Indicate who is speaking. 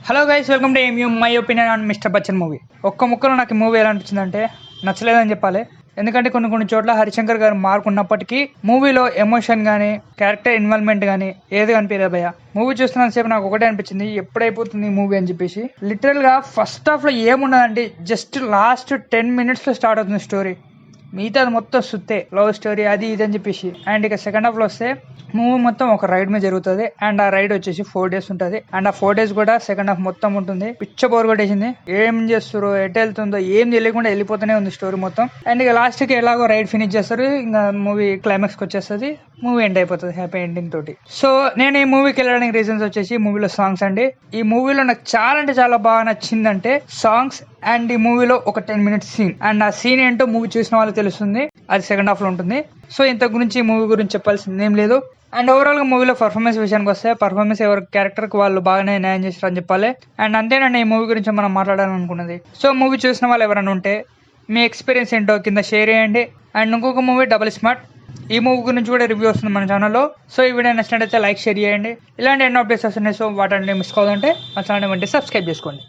Speaker 1: Hello guys, welcome to Mu my opinion on mister Bachchan movie. ఒక్క ముక్కలో నాకు ఈ మూవీ ఎలా అనిపించిందంటే నచ్చలేదని చెప్పాలి. ఎందుకంటే కొన్ని చోట్ల హరిశంకర్ గారు మార్క్ ఉన్నప్పటికీ మూవీలో ఎమోషన్ కానీ క్యారెక్టర్ ఇన్వాల్వ్మెంట్ కానీ ఏది కనిపించలేదు భయ్య. మూవీ చూస్తున్నంత సేపు నాకు ఒకటే అనిపించింది, ఎప్పుడైపోతుంది ఈ మూవీ అని చెప్పేసి. లిటరల్ గా ఫస్ట్ హాఫ్ లో ఏమున్నదండి, జస్ట్ లాస్ట్ 10 minutes లో స్టార్ట్ అవుతుంది స్టోరీ. మిగతా అది మొత్తం సుత్తే, లవ్ స్టోరీ అది ఇది అని చెప్పేసి. అండ్ ఇక సెకండ్ హాఫ్ లో వస్తే మూవీ మొత్తం ఒక రైడ్ మీద జరుగుతుంది. అండ్ ఆ రైడ్ వచ్చేసి 4 days ఉంటుంది. అండ్ ఆ 4 days కూడా సెకండ్ హాఫ్ మొత్తం ఉంటుంది. పిచ్చ బోర్ కొట్టేసింది. ఏం చేస్తారో ఎటు వెళ్తుందో ఏం తెలియకుండా వెళ్ళిపోతూనే ఉంది స్టోరీ మొత్తం. అండ్ ఇక లాస్ట్ కి ఎలాగో రైడ్ ఫినిష్ చేస్తారు, ఇంకా మూవీ క్లైమాక్స్ కి వచ్చేస్తుంది, మూవీ ఎండ్ అయిపోతుంది హ్యాపీ ఎండింగ్ తోటి. సో నేను ఈ మూవీకి వెళ్ళడానికి రీజన్స్ వచ్చేసి మూవీలో సాంగ్స్ అండి. ఈ మూవీలో నాకు చాలా అంటే చాలా బాగా నచ్చిందంటే సాంగ్స్ అండ్ ఈ మూవీలో ఒక 10 minutes సీన్. అండ్ ఆ సీన్ ఏంటో మూవీ చూసిన వాళ్ళకి తెలుస్తుంది, అది సెకండ్ హాఫ్ లో ఉంటుంది. సో ఇంత గురించి ఈ మూవీ గురించి చెప్పాల్సింది ఏం లేదు. అండ్ ఓవరాల్ గా మూవీలో పర్ఫార్మెన్స్ విషయానికి వస్తే పర్ఫార్మెన్స్ ఎవరి క్యారెక్టర్ కి వాళ్ళు బాగానే న్యాయం చేస్తారని చెప్పాలి. అండ్ అంతేనండి ఈ మూవీ గురించి మనం మాట్లాడాలనుకున్నది. సో మూవీ చూసిన వాళ్ళు ఎవరైనా ఉంటే మీ ఎక్స్పీరియన్స్ ఏంటో కింద షేర్ చేయండి. అండ్ ఇంకొక మూవీ డబుల్ స్మార్ట్, ఈ మూవీ గురించి కూడా రివ్యూ వస్తుంది మన ఛానల్లో. సో ఈ వీడియో నచ్చినట్టయితే లైక్ షేర్ చేయండి. ఇలాంటి ఎన్నో అప్డేట్స్ వస్తున్నాయి, సో వాటిని మిస్ కావాలంటే మా ఛానల్ వెంటనే సబ్స్క్రైబ్ చేసుకోండి.